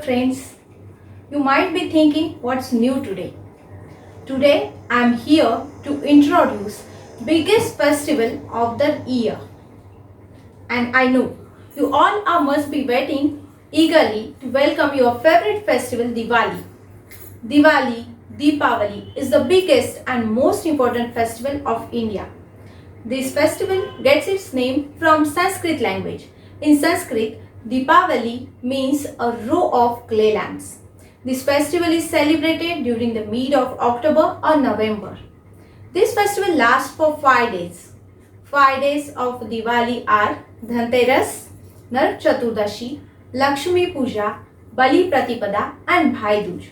friends. You might be thinking what's new today. Today I am here to introduce biggest festival of the year. And I know you all must be waiting eagerly to welcome your favorite festival Diwali. Diwali, Deepawali is the biggest and most important festival of India. This festival gets its name from Sanskrit language. In Sanskrit, Deepavali means a row of clay lamps. This festival is celebrated during the mid of October or November. This festival lasts for 5 days. 5 days of Diwali are Dhanteras, Narak Chaturdashi, Lakshmi Puja, Bali Pratipada and Bhai Dooj.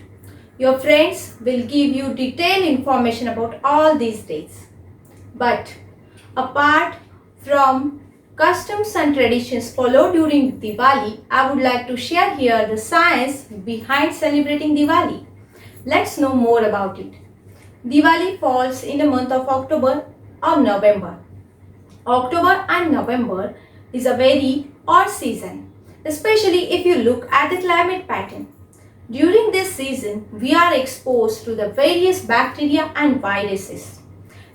Your friends will give you detailed information about all these days. But apart from customs and traditions followed during Diwali, I would like to share here the science behind celebrating Diwali. Let's know more about it. Diwali falls in the month of October or November. October and November is a very odd season, especially if you look at the climate pattern. During this season, we are exposed to the various bacteria and viruses.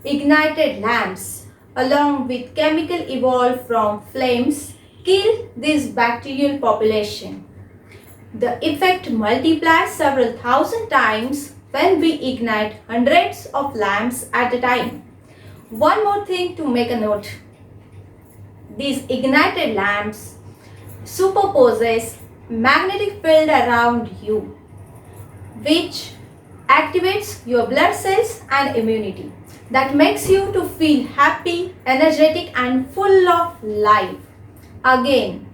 Ignited lamps, along with chemical evolved from flames, kill this bacterial population. The effect multiplies several thousand times when we ignite hundreds of lamps at a time. One more thing to make a note. These ignited lamps superposes magnetic field around you, which activates your blood cells and immunity. That makes you to feel happy, energetic and full of life. Again,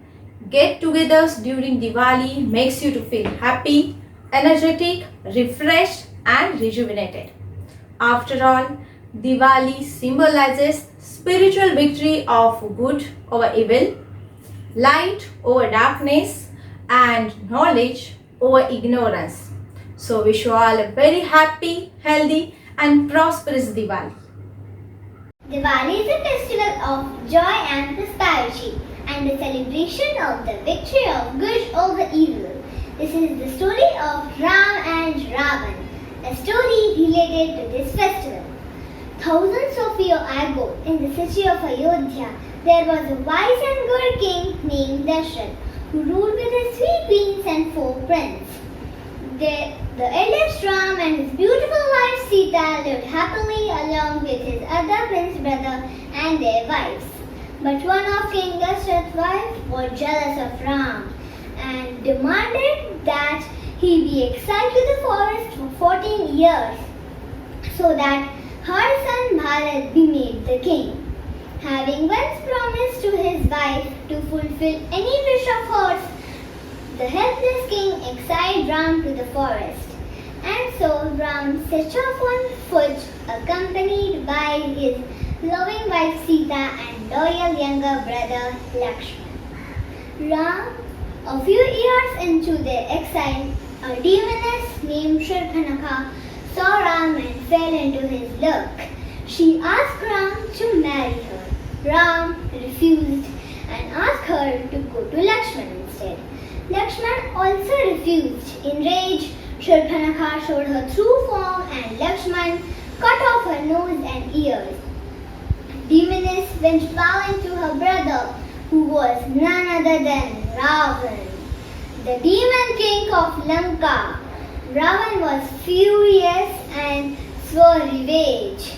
get-togethers during Diwali makes you to feel happy, energetic, refreshed and rejuvenated. After all, Diwali symbolizes spiritual victory of good over evil, light over darkness and knowledge over ignorance. So wish you all a very happy, healthy and prosperous Diwali. Diwali is a festival of joy and prosperity and a celebration of the victory of good over evil. This is the story of Ram and Ravan, a story related to this festival. Thousands of years ago, in the city of Ayodhya, there was a wise and good king named Dashrath, who ruled with his 3 queens and 4 princes. The eldest Ram and his beautiful wife Sita lived happily along with his other prince brother and their wives. But one of King Dashrath's wives was jealous of Ram and demanded that he be exiled to the forest for 14 years so that her son Bharat be made the king. Having once promised to his wife to fulfill any wish of hers, the helpless king exiled Ram to the forest. And so Ram set off on foot, accompanied by his loving wife Sita and loyal younger brother Lakshman. Ram, a few years into their exile, a demoness named Shurpanakha saw Ram and fell into his luck. She asked Ram to marry her. Ram refused and asked her to go to Lakshman instead. Lakshman also refused. Enraged, Shurpanakha showed her true form and Lakshman cut off her nose and ears. Demoness went vowing to her brother, who was none other than Ravan, the demon king of Lanka. Ravan was furious and swore revenge.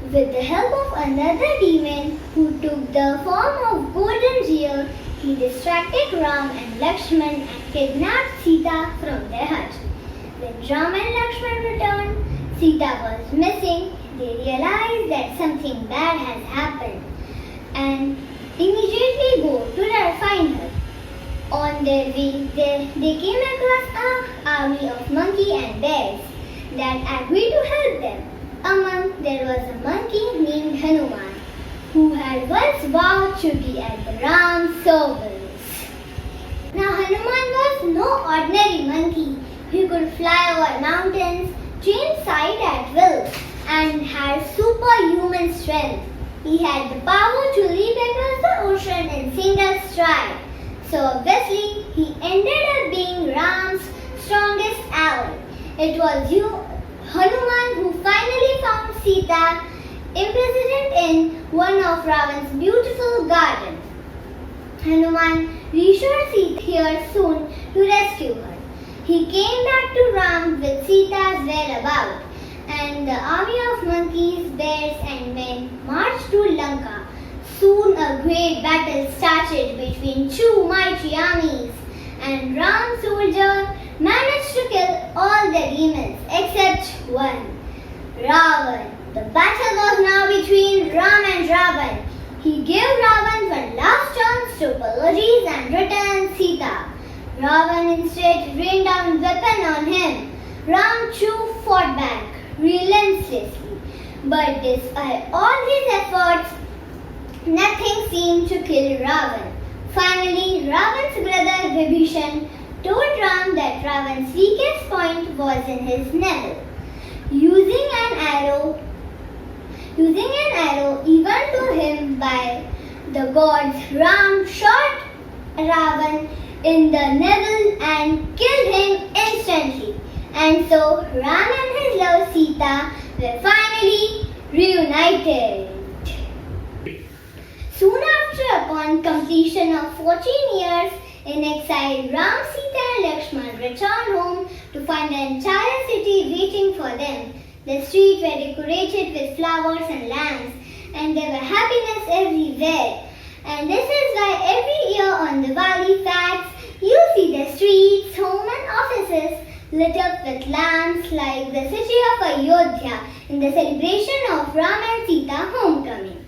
With the help of another demon who took the form of golden deer, he distracted Ram and Lakshman and kidnapped Sita from their hut. When Ram and Lakshman returned, Sita was missing. They realized that something bad has happened and immediately go to find her. On their way, they came across an army of monkeys and bears that agreed to help them. Among there was a monkey named Hanuman, who had once vowed to be at the Ram's service. Now Hanuman was no ordinary monkey. He could fly over mountains, change side at will, and had superhuman strength. He had the power to leap across the ocean in single stride. So obviously, he ended up being Ram's It was you, Hanuman, who finally found Sita imprisoned in one of Ravan's beautiful gardens. Hanuman reassured Sita here soon to rescue her. He came back to Ram with Sita's whereabouts, and the army of monkeys, bears, and men marched to Lanka. Soon a great battle started between two mighty armies, and Ram's soldier managed to kill all the demons except one, Ravan. The battle was now between Ram and Ravan. He gave Ravan one last chance to apologize and return Sita. Ravan instead rained down weapon on him. Ram too fought back relentlessly. But despite all his efforts, nothing seemed to kill Ravan. Finally, Ravan's brother Vibhishan told Ram that Ravan's weakest point was in his navel. Using an arrow given to him by the gods, Ram shot Ravan in the navel and killed him instantly. And so Ram and his love Sita were finally reunited. Soon after, upon completion of 14 years in exile, Ram, Sita and Lakshman returned home to find the entire city waiting for them. The streets were decorated with flowers and lamps, and there were happiness everywhere. And this is why every year on Diwali facts, you see the streets, homes and offices lit up with lamps like the city of Ayodhya in the celebration of Ram and Sita homecoming.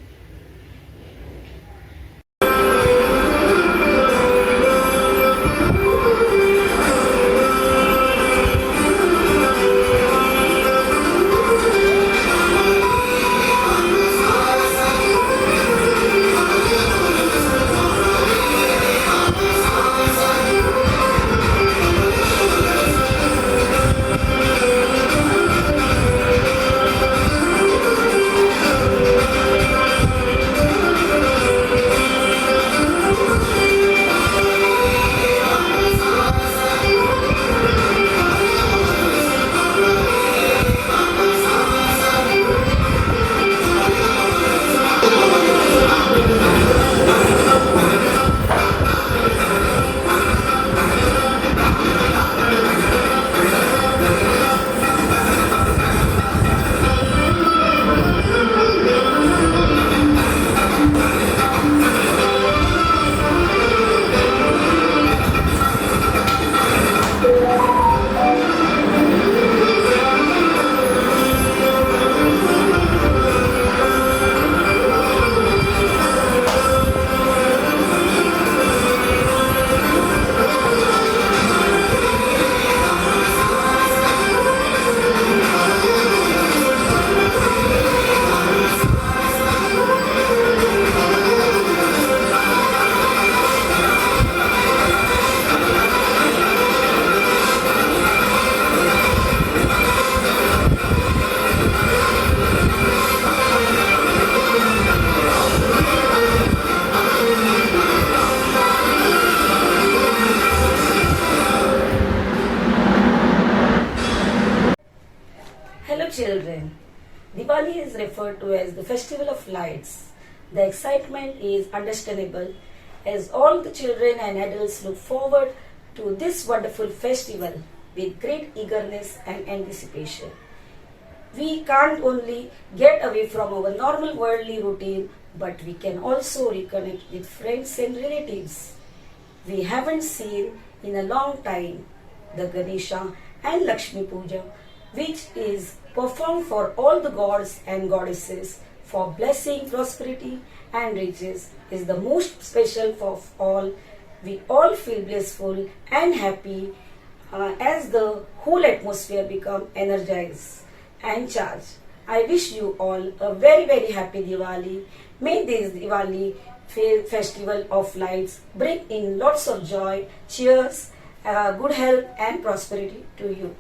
Hello children, Diwali is referred to as the festival of lights. The excitement is understandable as all the children and adults look forward to this wonderful festival with great eagerness and anticipation. We can't only get away from our normal worldly routine, but we can also reconnect with friends and relatives we haven't seen in a long time. The Ganesha and Lakshmi Puja, which is performed for all the gods and goddesses for blessing, prosperity and riches, is the most special of all. We all feel blissful and happy as the whole atmosphere become energized and charged. I wish you all a very happy Diwali. May this Diwali festival of lights bring in lots of joy, cheers, good health and prosperity to you.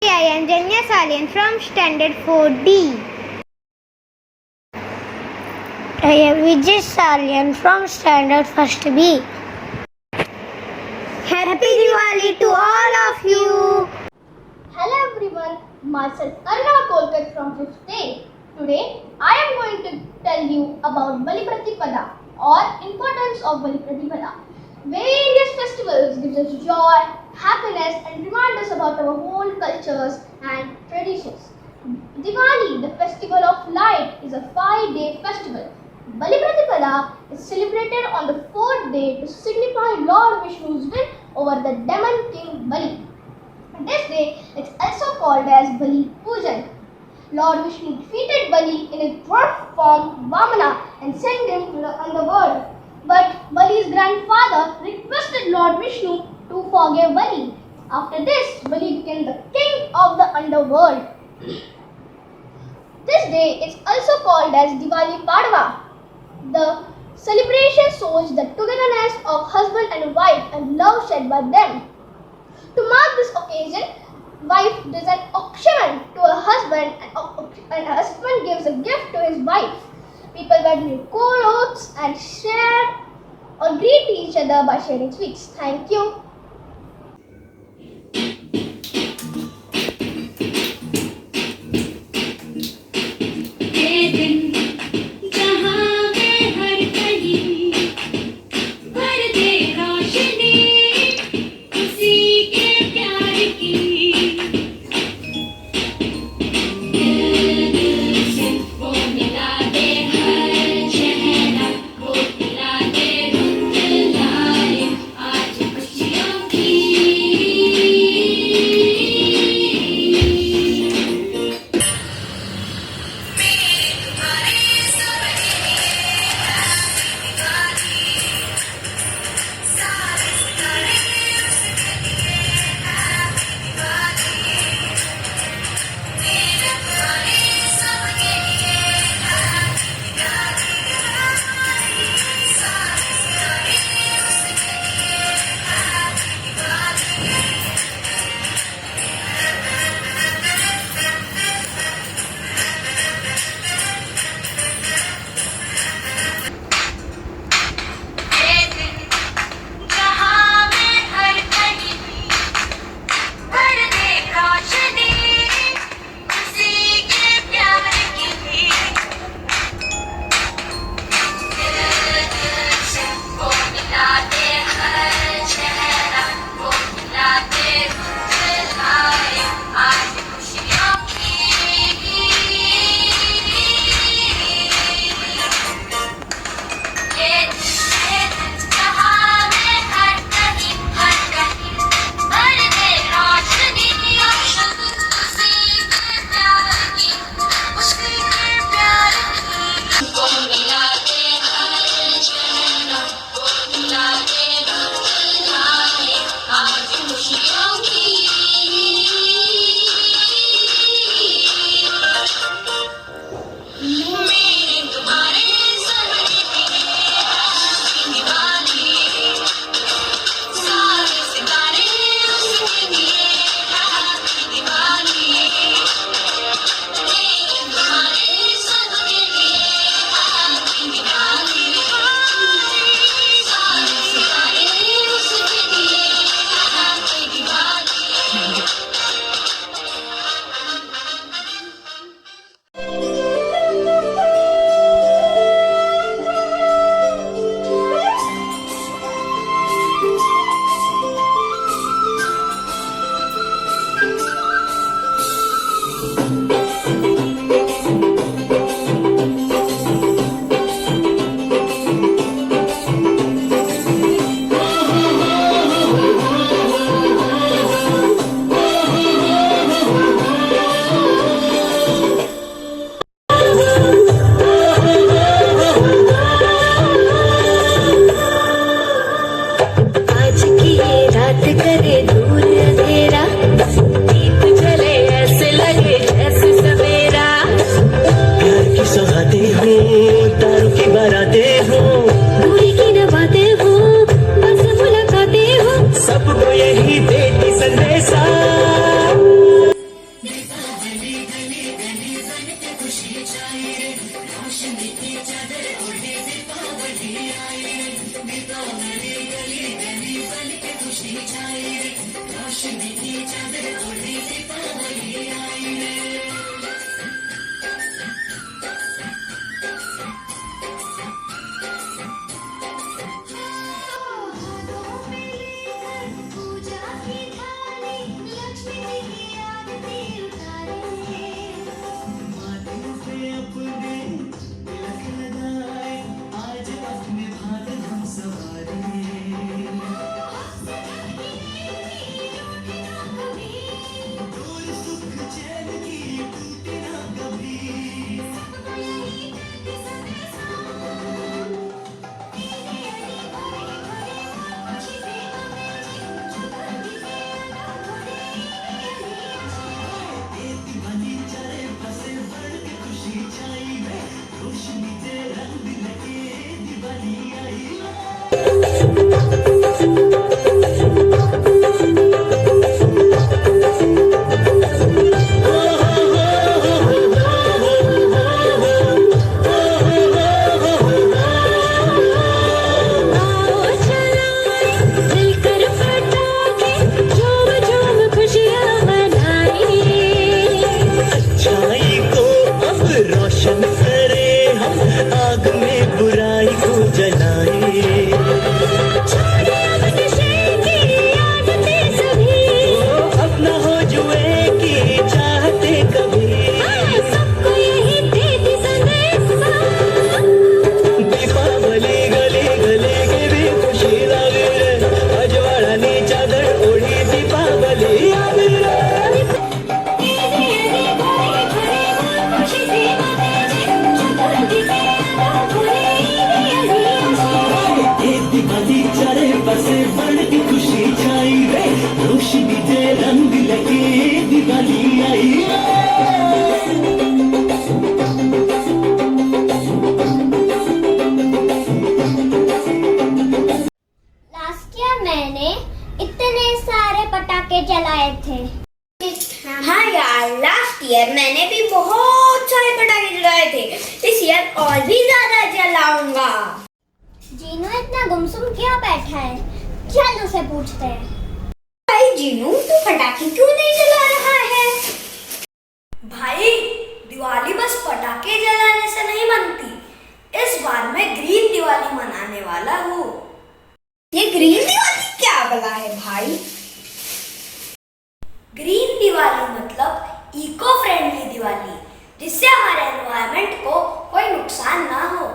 I am Janya Salian from Standard 4D. I am Vijay Salian from Standard 1st B. Happy Diwali to all of you! Hello everyone, myself Arna Kolkat from 5th day. Today I am going to tell you about Bali Pratipada or importance of Bali Pratipada. Various festivals gives us joy, happiness and remind us about our whole cultures and traditions. Diwali, the festival of light, is a 5-day festival. Bali Pratipada is celebrated on the 4th day to signify Lord Vishnu's win over the demon king Bali. This day is also called as Bali Pujan. Lord Vishnu defeated Bali in his dwarf form Vamana and sent him to the underworld. But Bali's grandfather requested Lord Vishnu to forgive Bali. After this, Bali became the king of the underworld. This day is also called as Diwali Padwa. The celebration shows the togetherness of husband and wife and love shared by them. To mark this occasion, wife does an auction to her husband and husband gives a gift to his wife. People wear new clothes and share or greet each other by sharing sweets. Thank you. Jinu इतना गुमसुम क्यों बैठा है? चल उसे पूछते हैं। भाई जीनू, तू पटाखे क्यों नहीं जला रहा है? भाई, दिवाली बस पटाखे जलाने से नहीं बनती। इस बार मैं ग्रीन दिवाली मनाने वाला हूँ। ये ग्रीन दिवाली क्या बला है भाई? ग्रीन दिवाली मतलब इको फ्रेंडली दिवाली, जिससे हमारे एनवायरनमेंट को कोई नुकसान ना हो।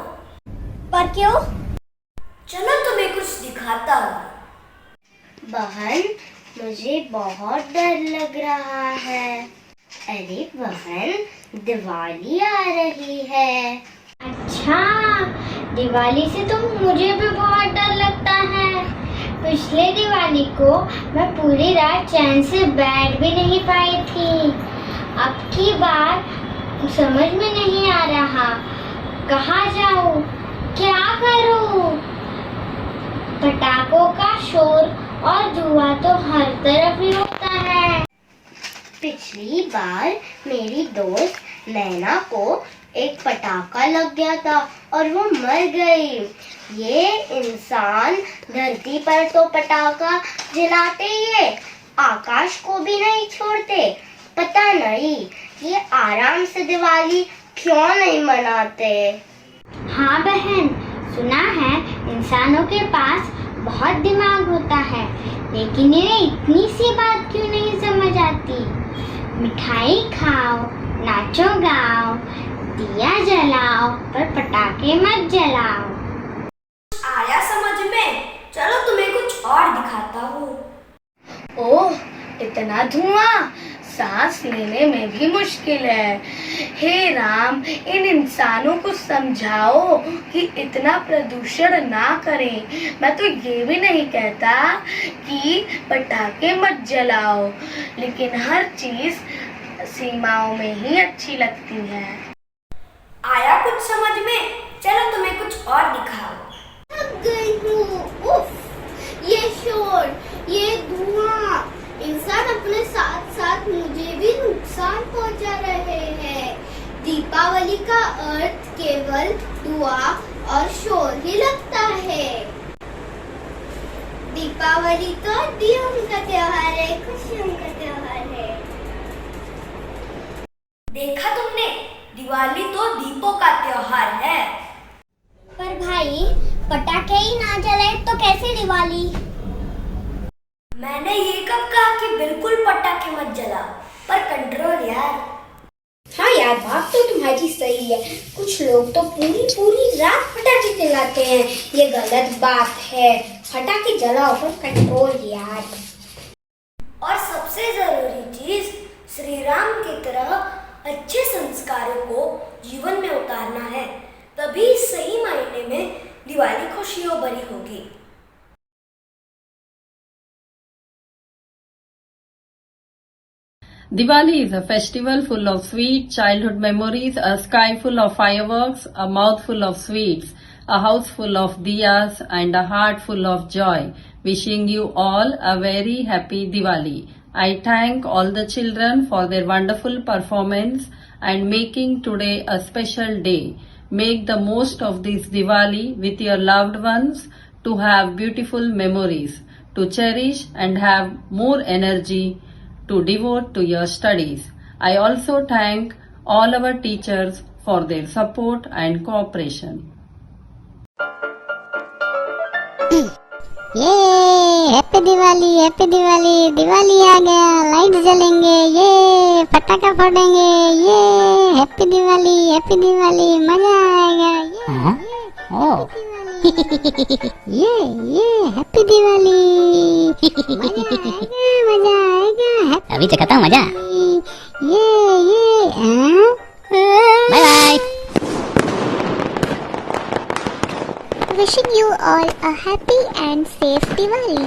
पर क्यों? चलो तुम्हें कुछ दिखाता हूँ। बहन, मुझे बहुत डर लग रहा है। अरे बहन, दिवाली आ रही है। अच्छा, दिवाली से तो मुझे भी बहुत डर लगता है। पिछले दिवाली को मैं पूरी रात चैन से बैठ भी नहीं पाई थी। अब की बार समझ में नहीं आ रहा, कहाँ जाऊँ, क्या करूँ। पटाखों का शोर और धुआं तो हर तरफ ही होता है। पिछली बार मेरी दोस्त नैना को एक पटाखा लग गया था और वो मर गई। ये इंसान धरती पर तो पटाखा जलाते ही है, आकाश को भी नहीं छोड़ते। पता नहीं ये आराम से दिवाली क्यों नहीं मनाते। हाँ बहन, सुना है इंसानों के पास बहुत दिमाग होता है, लेकिन इन्हें इतनी सी बात क्यों नहीं समझ आती। मिठाई खाओ, नाचो गाओ, दिया जलाओ, पर पटाखे मत जलाओ। आया समझ में? चलो तुम्हें कुछ और दिखाता हूँ। ओह, इतना धुआं, सांस लेने में भी मुश्किल है। हे राम, इन इंसानों को समझाओ कि इतना प्रदूषण ना करें। मैं तो ये भी नहीं कहता कि पटाखे मत जलाओ, लेकिन हर चीज सीमाओं में ही अच्छी लगती है। आया कुछ समझ में? चलो तुम्हें कुछ और दिखाओ। थक गई हूँ। उफ, ये शोर, ये धुआं, इंसान अपने साथ साथ मुझे भी नुकसान पहुंचा रहे हैं। दीपावली का अर्थ केवल धुआं और शोर ही लगता है। दीपावली तो दियों का त्योहार है, खुशियों का त्योहार है। देखा तुमने, दिवाली तो दीपों का त्योहार है। पर भाई, पटाखे ही ना जलाए तो कैसे दिवाली? मैंने ये कब कहा कि बिल्कुल पटाखे मत जलाओ, पर कंट्रोल यार। हाँ यार, बात तो तुम्हारी सही है। कुछ लोग तो पूरी पूरी रात पटाखे जलाते हैं, ये गलत बात है। पटाखे जलाओ पर कंट्रोल यार। और सबसे जरूरी चीज, श्री राम की तरह अच्छे संस्कारों को जीवन में उतारना है, तभी सही मायने में दिवाली खुशियों भरी होगी। Diwali is a festival full of sweet childhood memories, a sky full of fireworks, a mouth full of sweets, a house full of diyas, and a heart full of joy. Wishing you all a very happy Diwali. I thank all the children for their wonderful performance and making today a special day. Make the most of this Diwali with your loved ones to have beautiful memories, to cherish and have more energy to devote to your studies. I also thank all our teachers for their support and cooperation. ये happy Diwali, happy Diwali, Diwali आ गया, light जलेंगे, ये पटाखा फोड़ेंगे, ये happy Diwali, happy Diwali, मजा आएगा, ये happy Diwali, मजा आएगा, अभी चखता हूँ मजा, bye bye. Wishing you all a happy and safe Diwali.